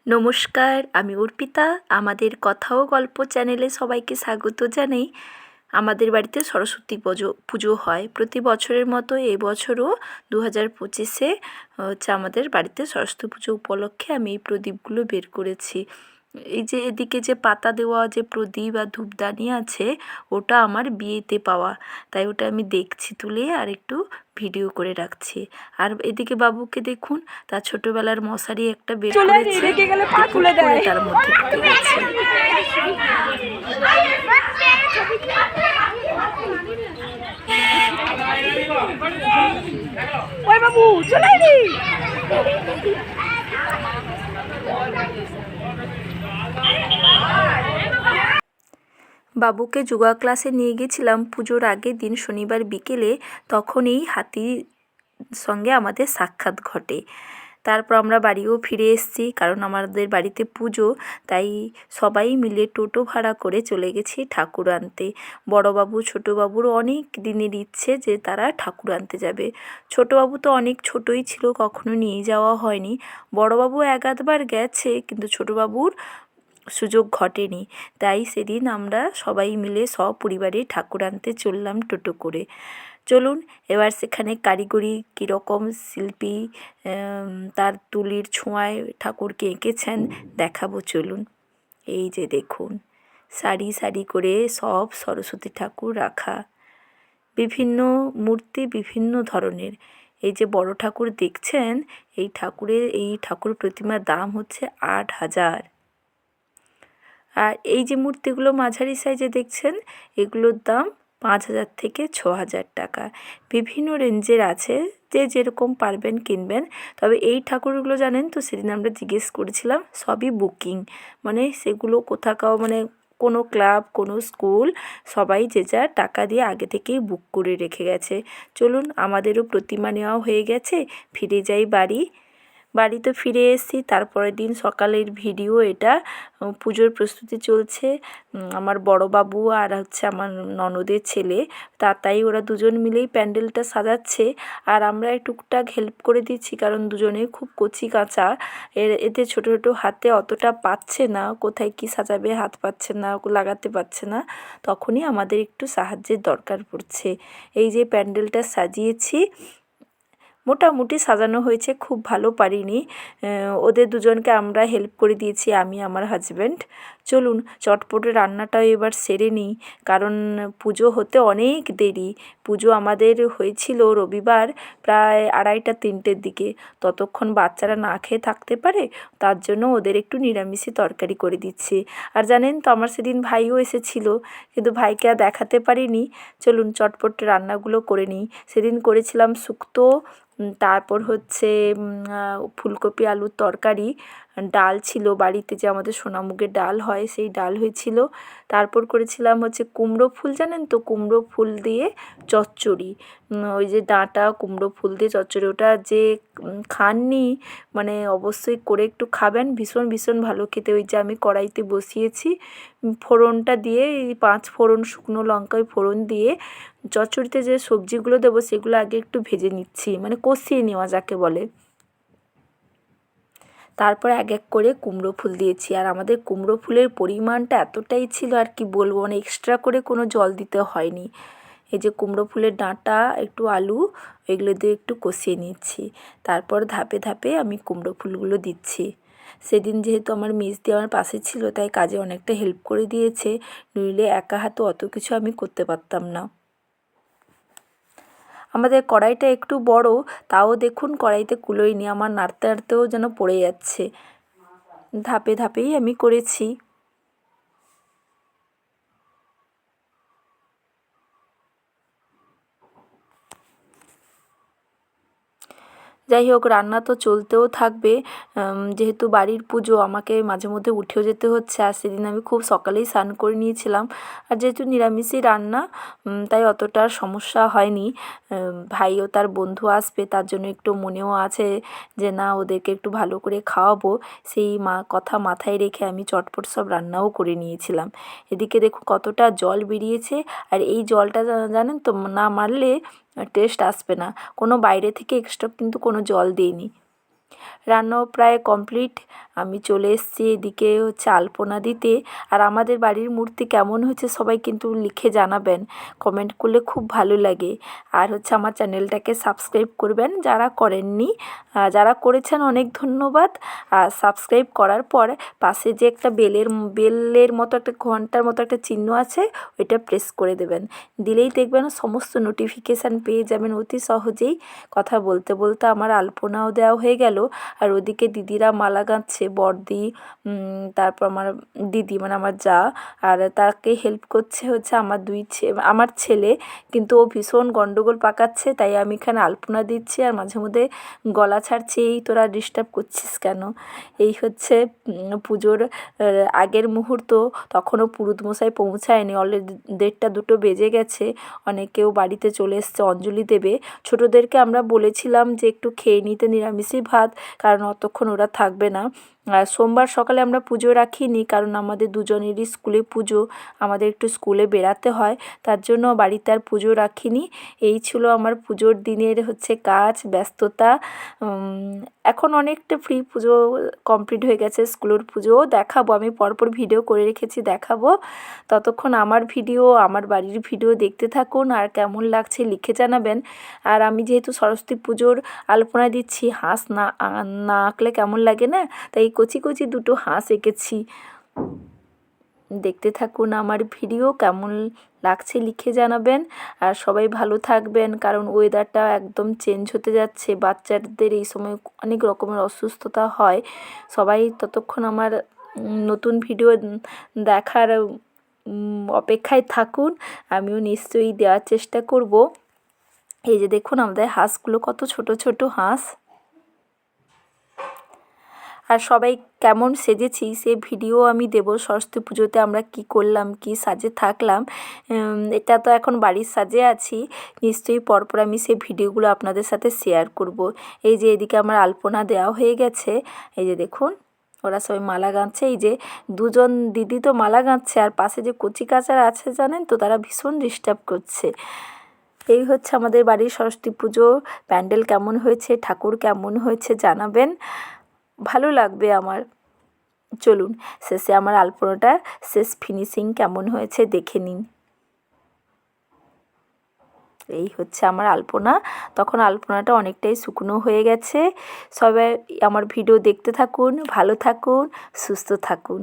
নমস্কার, আমি অর্পিতা। আমাদের কথা ও গল্প চ্যানেলে সবাইকে স্বাগত জানাই। আমাদের বাড়িতে সরস্বতী পুজো হয় প্রতি বছরের মতো এবছরও 2025-এ হচ্ছে আমাদের বাড়িতে সরস্বতী পুজো উপলক্ষে আমি এই প্রদীপগুলো বের করেছি। এই যে এদিকে যে পাতা দেওয়া যে প্রদীপ আর ধূপদানি আছে, ওটা আমার বিয়েতে পাওয়া, তাই ওটা আমি দেখছি তুলে আর একটু ভিডিও করে রাখছি। আর এদিকে বাবুকে দেখুন, তার ছোটবেলার মশারি একটা বের করেছে, টুক করে তার মধ্যে ঢুকে গেছে। ওই বাবু চলে আইলি। বাবুকে যোগা ক্লাসে নিয়ে গেছিলাম পুজোর আগের দিন শনিবার বিকেলে, তখন এই হাতির সঙ্গে আমাদের সাক্ষাৎ ঘটে। তারপর আমরা বাড়িও ফিরে এসেছি, কারণ আমাদের বাড়িতে পুজো, তাই সবাই মিলে টোটো ভাড়া করে চলে গেছি ঠাকুর আনতে। বড়োবাবু ছোটোবাবুর অনেক দিনের ইচ্ছে যে তারা ঠাকুর আনতে যাবে। ছোটোবাবু তো অনেক ছোটোই ছিল, কখনো নিয়ে যাওয়া হয়নি। বড়োবাবু এক আধবার গেছে, কিন্তু ছোটোবাবুর সুযোগ ঘটেনি। তাই সেদিন আমরা সবাই মিলে সপরিবারে ঠাকুর আনতে চললাম টোটো করে। চলুন এবার সেখানে কারিগরি কীরকম শিল্পী তার তুলির ছোঁয়ায় ঠাকুরকে এঁকেছেন দেখাবো, চলুন। এই যে দেখুন, সারি সারি করে সব সরস্বতী ঠাকুর রাখা, বিভিন্ন মূর্তি বিভিন্ন ধরনের। এই যে বড় ঠাকুর দেখছেন, এই ঠাকুর প্রতিমার দাম হচ্ছে 8,000। আর এই যে মূর্তিগুলো মাঝারি সাইজে দেখছেন, এগুলোর দাম 5,000 থেকে 6,000 টাকা। বিভিন্ন রেঞ্জের আছে, যে যেরকম পারবেন কিনবেন। তবে এই ঠাকুরগুলো জানেন তো, সেদিন আমরা জিজ্ঞেস করেছিলাম, সবই বুকিং, মানে সেগুলো কোথাকাও মানে কোনো ক্লাব কোনো স্কুল সবাই যে যার টাকা দিয়ে আগে থেকেই বুক করে রেখে গেছে। চলুন, আমাদেরও প্রতিমা নেওয়া হয়ে গেছে, ফিরে যাই বাড়ি। বাড়িতে ফিরে এসেছি, তারপরের দিন সকালের ভিডিও এটা। পুজোর প্রস্তুতি চলছে। আমার বড়োবাবু আর হচ্ছে আমার ননদের ছেলে, তাই ওরা দুজন মিলেই প্যান্ডেলটা সাজাচ্ছে, আর আমরা টুকটাক হেল্প করে দিচ্ছি, কারণ দুজনেই খুব কচি কাঁচা। এতে ছোটো ছোটো হাতে অতটা পাচ্ছে না, কোথায় কী সাজাবে হাত পাচ্ছে না, লাগাতে পারছে না, তখনই আমাদের একটু সাহায্যের দরকার পড়ছে। এই যে প্যান্ডেলটা সাজিয়েছি, মোটামুটি সাজানো হয়েছে, খুব ভালো পারিনি। ওদের দুজনকে আমরা হেল্প করে দিয়েছি, আমি আমার হাজব্যান্ড। চলুন চটপটে রান্নাটাও এবার সেরে নিই, কারণ পুজো হতে অনেক দেরি। পুজো আমাদের হয়েছিল রবিবার প্রায় 2:30-3টের দিকে। ততক্ষণ বাচ্চারা না খেয়ে থাকতে পারে, তার জন্য ওদের একটু নিরামিষই তরকারি করে দিচ্ছি। আর জানেন তো, আমার সেদিন ভাইও এসেছিল, কিন্তু ভাইকে আর দেখাতে পারিনি। চলুন চটপট রান্নাগুলো করে নিই। সেদিন করেছিলাম শুক্তো, তারপর হচ্ছে ফুলকপি আলুর তরকারি, ডাল ছিল বাড়িতে, যে আমাদের সোনামুগের ডাল হয় সেই ডাল হয়েছিল। তারপর করেছিলাম হচ্ছে কুমড়ো ফুল, জানেন তো, কুমড়ো ফুল দিয়ে চচ্চড়ি। ওই যে ডাঁটা কুমড়ো ফুল দিয়ে চচ্চড়ি, ওটা যে খাননি মানে অবশ্যই করে একটু খাবেন, ভীষণ ভীষণ ভালো খেতে। ওই যে আমি কড়াইতে বসিয়েছি, ফোড়নটা দিয়ে এই 5 ফোড়ন শুকনো লঙ্কায় ফোড়ন দিয়ে চচ্চড়িতে যে সবজিগুলো দেবো সেগুলো আগে একটু ভেজে নিচ্ছি, মানে কষিয়ে নেওয়া যাকে বলে। তারপর এক এক করে কুমড়ো ফুল দিয়েছি, আর আমাদের কুমড়ো ফুলের পরিমাণটা এতটাই ছিল আর কি বলবো, মানে এক্সট্রা করে কোনো জল দিতে হয়নি। এই যে কুমড়ো ফুলের ডাঁটা একটু আলু এগুলো দিয়ে একটু কষিয়ে নিচ্ছি, তারপর ধাপে ধাপে আমি কুমড়ো ফুলগুলো দিচ্ছি। সেদিন যেহেতু আমার মিষ্টি আমার পাশে ছিল, তাই কাজে অনেকটা হেল্প করে দিয়েছে, নইলে একা হাতে অত কিছু আমি করতে পারতাম না। আমাদের কড়াইটা একটু বড়, তাও দেখুন কড়াইতে কুলোয়নি, আমার নাড়তে নাড়তেও যেন পড়ে যাচ্ছে। ধাপে ধাপেই আমি করেছি। যাই হোক, রান্না তো চলতেও থাকবে, যেহেতু বাড়ির পুজো আমাকে মাঝে মধ্যে উঠেও যেতে হচ্ছে। আর সেদিন আমি খুব সকালেই স্নান করে নিয়েছিলাম, আর যেহেতু নিরামিষই রান্না, তাই অতটা সমস্যা হয়নি। ভাই ও তার বন্ধু আসবে, তার জন্য একটু মনেও আছে যে না, ওদেরকে একটু ভালো করে খাওয়াবো, সেই কথা মাথায় রেখে আমি চটপট সব রান্নাও করে নিয়েছিলাম। এদিকে দেখুন কতটা জল বেরিয়েছে, আর এই জলটা জানেন তো, না মারলে টেস্ট আসবে না। কোনো বাইরে থেকে এক্সট্রা কিন্তু কোনো জল দিইনি। রান্নাও প্রায় কমপ্লিট, আমি চলে এসেছি এদিকে হচ্ছে আলপনা দিতে। আর আমাদের বাড়ির মূর্তি কেমন হয়েছে সবাই কিন্তু লিখে জানাবেন, কমেন্ট করলে খুব ভালো লাগে। আর হচ্ছে আমার চ্যানেলটাকে সাবস্ক্রাইব করবেন যারা করেননি, যারা করেছেন অনেক ধন্যবাদ। আর সাবস্ক্রাইব করার পর পাশে যে একটা বেলের মতো একটা ঘন্টার মতো একটা চিহ্ন আছে, ওইটা প্রেস করে দেবেন। দিলেই দেখবেন সমস্ত নোটিফিকেশান পেয়ে যাবেন অতি সহজেই। কথা বলতে বলতে আমার আলপনাও দেওয়া হয়ে গেল। আর ওদিকে দিদিরা মালা গাঁথছে, বড়দি, তারপর আমার দিদি মানে আমার যা, আর তাকে হেল্প করছে হচ্ছে আমার ছেলে। কিন্তু ও ভীষণ গন্ডগোল পাকাচ্ছে, তাই আমি এখানে আলপনা দিচ্ছি আর মাঝে মধ্যে গলা ছাড়ছি, এই তোরা ডিস্টার্ব করছিস কেন। এই হচ্ছে পুজোর আগের মুহূর্ত, তখনও পুরুত মশাই পৌঁছায়নি, অলরেডি 1:30 2 বেজে গেছে। অনেকেও বাড়িতে চলে এসছে অঞ্জলি দেবে। ছোটোদেরকে আমরা বলেছিলাম যে একটু খেয়ে নিতে নিরামিষই ভাত, কারণ অতক্ষণ ওরা থাকবে না। আর সোমবার সকালে আমরা পুজো রাখিনি, কারণ আমাদের দুজনেরই স্কুলে পুজো, আমাদের একটু স্কুলে বেরাতে হয়, তার জন্য বাড়িতে আর পুজো রাখিনি। এই ছিল আমার পুজোর দিনের হচ্ছে কাজ, ব্যস্ততা। এখন অনেকটা ফ্রি, পুজো কমপ্লিট হয়ে গেছে, স্কুলের পুজোও দেখাবো, আমি পরপর ভিডিও করে রেখেছি, দেখাবো। ততক্ষণ আমার ভিডিও, আমার বাড়ির ভিডিও দেখতে থাকুন, আর কেমন লাগছে লিখে জানাবেন। আর আমি যেহেতু সরস্বতী পুজোর আলপনা দিচ্ছি, হাঁস না না আঁকলে কেমন লাগে না, তাই কচি কচি দুটো হাঁস এঁকেছি। দেখতে থাকুন আমার ভিডিও, কেমন লাগছে লিখে জানাবেন। আর সবাই ভালো থাকবেন, কারণ ওয়েদারটা একদম চেঞ্জ হতে যাচ্ছে, বাচ্চাদের এই সময় অনেক রকমের অসুস্থতা হয়। সবাই ততক্ষণ আমার নতুন ভিডিও দেখার অপেক্ষায় থাকুন, আমিও নিশ্চয়ই দেওয়ার চেষ্টা করব। এই যে দেখুন আমাদের হাঁসগুলো কত ছোট ছোট হাঁস। আর সবাই কেমন সেজেছি সে ভিডিও আমি দেব সরস্বতী পুজোতে, আমরা কি করলাম, কি সাজে থাকলাম। এটা তো এখন বাড়ির সাজে আছি, নিশ্চয়ই পরপর আমি সেই ভিডিওগুলো আপনাদের সাথে শেয়ার করব। এই যে এদিকে আমার আলপনা দেওয়া হয়ে গেছে, এই যে দেখুন ওরা সবাই মালা গাঁথছে। এই যে দুজন দিদি তো মালা গাঁথছে, আর পাশে যে কচি কাচারা আছে জানেন তো, তারা ভীষণ ডিস্টার্ব করছে। এই হচ্ছে আমাদের বাড়ির সরস্বতী পুজো। প্যান্ডেল কেমন হয়েছে, ঠাকুর কেমন হয়েছে জানাবেন, ভালো লাগবে আমার। চলুন শেষে আমার আলপনাটা শেষ ফিনিশিং কেমন হয়েছে দেখে নিন। এই হচ্ছে আমার আলপনা, তখন আলপনাটা অনেকটাই শুকনো হয়ে গেছে। সবাই আমার ভিডিও দেখতে থাকুন, ভালো থাকুন, সুস্থ থাকুন।